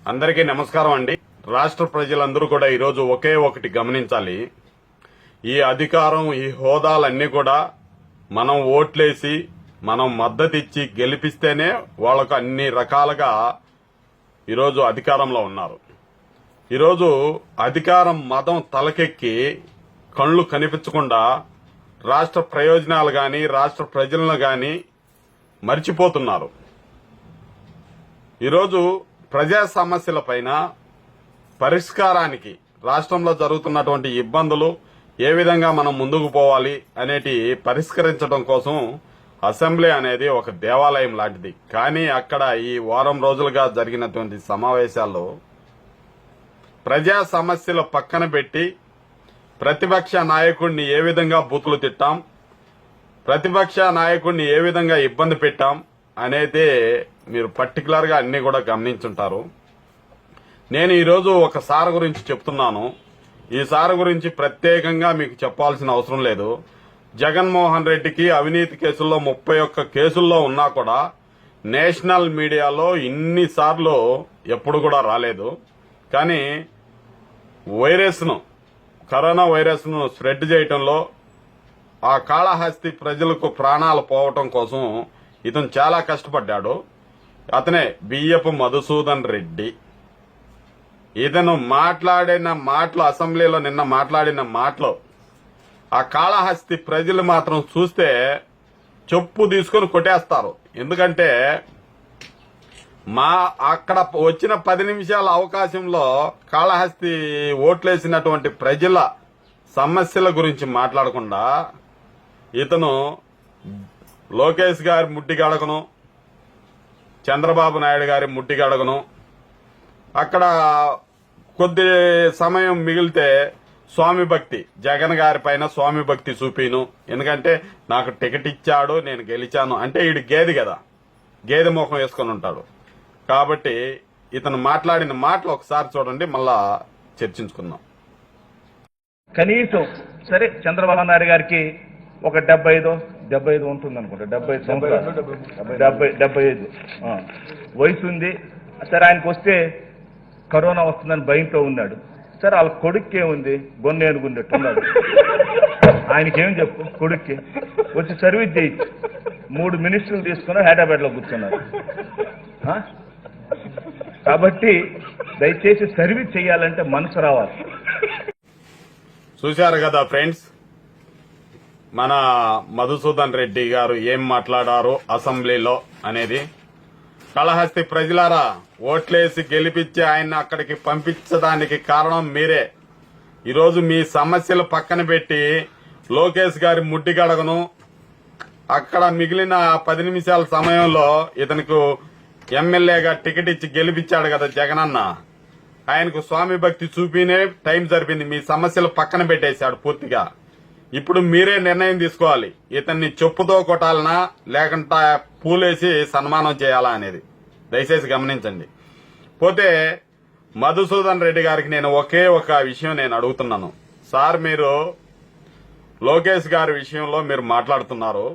అందరికీ నమస్కారం అండి. రాష్ట్ర ప్రజలందరూ కూడా ఈరోజు ఒకే ఒకటి గమనించాలి. ఈ అధికారం, ఈ హోదాలన్నీ కూడా మనం ఓట్లేసి మనం మద్దతిచ్చి గెలిపిస్తేనే వాళ్లకు అన్ని రకాలుగా ఈరోజు అధికారంలో ఉన్నారు. ఈరోజు అధికారం మదం తలకెక్కి కళ్ళు కనిపించకుండా రాష్ట్ర ప్రయోజనాలు గాని రాష్ట్ర ప్రజలను గాని మర్చిపోతున్నారు. ఈరోజు ప్రజా సమస్యలపైన పరిష్కారానికి రాష్ట్రంలో జరుగుతున్నటువంటి ఇబ్బందులు ఏ విధంగా మనం ముందుకు పోవాలి అనేటి పరిష్కరించడం కోసం అసెంబ్లీ అనేది ఒక దేవాలయం లాంటిది. కానీ అక్కడ ఈ వారం రోజులుగా జరిగినటువంటి సమావేశాల్లో ప్రజా సమస్యలు పక్కన పెట్టి ప్రతిపక్ష నాయకుడిని ఏ విధంగా బూతులు తిట్టాం, ప్రతిపక్ష నాయకుడిని ఏ విధంగా ఇబ్బంది పెట్టాం అనేది మీరు పర్టికులర్ గా అన్ని కూడా గమనించుంటారు. నేను ఈరోజు ఒక సార్ గురించి చెప్తున్నాను. ఈ సార్ గురించి ప్రత్యేకంగా మీకు చెప్పాల్సిన అవసరం లేదు. జగన్మోహన్ రెడ్డికి అవినీతి కేసుల్లో 31 కేసుల్లో ఉన్నా కూడా నేషనల్ మీడియాలో ఇన్నిసార్లు ఎప్పుడు కూడా రాలేదు. కానీ కరోనా వైరస్ ను స్ప్రెడ్ చేయటంలో ఆ కాళహస్తి ప్రజలకు ప్రాణాలు పోవటం కోసం ఇతను చాలా కష్టపడ్డాడు. అతనే బియ్యపు మధుసూదన్ రెడ్డి. ఇతను మాట్లాడిన మాటలు, అసెంబ్లీలో నిన్న మాట్లాడిన మాటలు, ఆ కాళహస్తి ప్రజలు మాత్రం చూస్తే చెప్పు తీసుకుని కొట్టేస్తారు. ఎందుకంటే అక్కడ వచ్చిన 10 నిమిషాల అవకాశంలో కాళహస్తి ఓట్లేసినటువంటి ప్రజల సమస్యల గురించి మాట్లాడకుండా ఇతను లోకేష్ గారి ముట్టిగడగను, చంద్రబాబు నాయుడు గారి ముట్టిగడగను, అక్కడ కొద్ది సమయం మిగిలితే స్వామి భక్తి, జగన్ గారి పైన స్వామి భక్తి చూపిను. ఎందుకంటే నాకు టికెట్ ఇచ్చాడు, నేను గెలిచాను అంటే ఈడు గేదె కదా, గేదె ముఖం వేసుకుని ఉంటాడు. కాబట్టి ఇతను మాట్లాడిన మాటలు ఒకసారి చూడండి, మళ్ళా చర్చించుకుందాం. కనీసం సరే చంద్రబాబు నాయుడు గారికి ఒక 75 ఉంటుంది అనుకుంటా, 75 సంవత్సరాలు, 75 వయసు ఉంది. సరే ఆయనకు వస్తే కరోనా వస్తుందని భయంతో ఉన్నాడు. సరే వాళ్ళ కొడుక్కే ఉంది, గొన్నేనుగున్నట్టున్నాడు. ఆయనకేం చెప్పు, కొడుక్కి వచ్చి సర్వీస్ చేయొచ్చు. 3 మినిస్టర్లు తీసుకుని హైదరాబాద్ లో కూర్చున్నారు. కాబట్టి దయచేసి సర్వీస్ చేయాలంటే మనసు రావాలి. చూశారు కదా ఫ్రెండ్స్, మన మధుసూదన్ రెడ్డి గారు ఏం మాట్లాడారు అసెంబ్లీలో అనేది. కాళహస్తి ప్రజలారా, ఓట్లేసి గెలిపించి ఆయన్ని అక్కడికి పంపించడానికి కారణం మీరే. ఈరోజు మీ సమస్యలు పక్కన పెట్టి లోకేష్ గారి ముడ్డిగడగను, అక్కడ మిగిలిన 10 నిమిషాల సమయంలో ఇతనికి ఎమ్మెల్యేగా టికెట్ ఇచ్చి గెలిపించాడు కదా జగనన్న, ఆయనకు స్వామి భక్తి చూపినే టైం సరిపోయింది. మీ సమస్యలు పక్కన పెట్టేశాడు పూర్తిగా. ఇప్పుడు మీరే నిర్ణయం తీసుకోవాలి, ఇతన్ని చెప్పుతో కొట్టాలనా లేకుంటే పూలేసి సన్మానం చేయాలా అనేది. దయచేసి గమనించండి. పోతే మధుసూదన్ రెడ్డి గారికి నేను ఒకే ఒక విషయం నేను అడుగుతున్నాను. సార్, మీరు లోకేష్ గారి విషయంలో మీరు మాట్లాడుతున్నారు.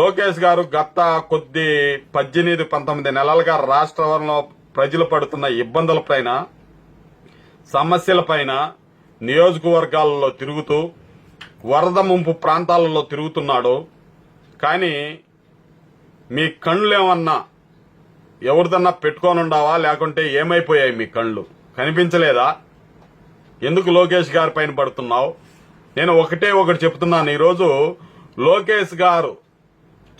లోకేష్ గారు గత 18-19 నెలలుగా రాష్ట్రంలో ప్రజలు పడుతున్న ఇబ్బందుల పైన, సమస్యల పైన నియోజకవర్గాలలో తిరుగుతూ వరద ముంపు ప్రాంతాలలో తిరుగుతున్నాడు. కానీ మీ కళ్ళేమన్నా ఎవరిదన్నా పెట్టుకోనుండావా, లేకుంటే ఏమైపోయాయి మీ కళ్ళు? కనిపించలేదా? ఎందుకు లోకేష్ గారి పైన పడుతున్నావు? నేను ఒకటి చెప్తున్నాను. ఈరోజు లోకేష్ గారు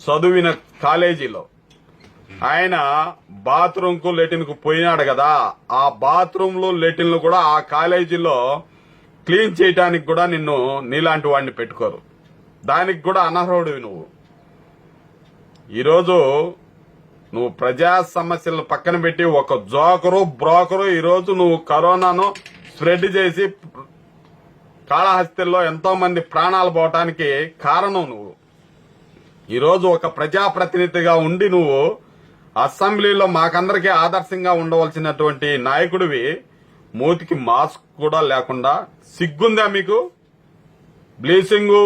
చదివిన కాలేజీలో ఆయన బాత్రూంకు లెటిన్కు పోయినాడు కదా, ఆ బాత్రూంలు లెటిన్లు కూడా ఆ కాలేజీలో క్లీన్ చేయడానికి కూడా నీలాంటి వాడిని పెట్టుకోరు. దానికి కూడా అనర్హుడివి నువ్వు. ఈరోజు నువ్వు ప్రజా సమస్యలను పక్కన పెట్టి ఒక బ్రోకరు ఈరోజు నువ్వు కరోనాను స్ప్రెడ్ చేసి కాళహస్తిలో ఎంతో మంది ప్రాణాలు పోవటానికి కారణం నువ్వు. ఈరోజు ఒక ప్రజాప్రతినిధిగా ఉండి నువ్వు అసెంబ్లీలో మాకందరికీ ఆదర్శంగా ఉండవలసినటువంటి నాయకుడివి మూతికి మాస్క్ కూడా లేకుండా సిగ్గుందా మీకు? బ్లీచింగ్,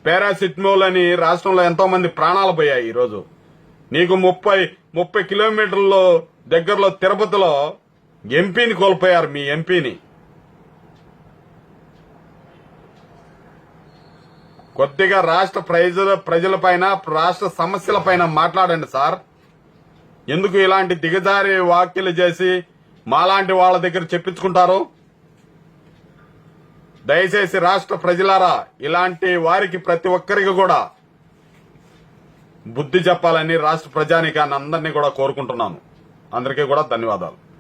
పారాసిటమోల్ అని రాష్ట్రంలో ఎంతో మంది ప్రాణాలు పోయాయి. ఈరోజు నీకు 30 కిలోమీటర్ల దగ్గరలో తిరుపతిలో ఎంపీని కోల్పోయారు, మీ ఎంపీని. కొద్దిగా రాష్ట్ర ప్రజలపైన, రాష్ట్ర సమస్యలపైన మాట్లాడండి సార్. ఎందుకు ఇలాంటి దిగజారి వ్యాఖ్యలు చేసి మాలాంటి వాళ్ళ దగ్గర చెప్పించుకుంటారు? దయచేసి రాష్ట్ర ప్రజలారా, ఇలాంటి వారికి ప్రతి ఒక్కరికి కూడా బుద్ధి చెప్పాలని రాష్ట్ర ప్రజానీకాన్ని అందరినీ కూడా కోరుకుంటున్నాను. అందరికీ కూడా ధన్యవాదాలు.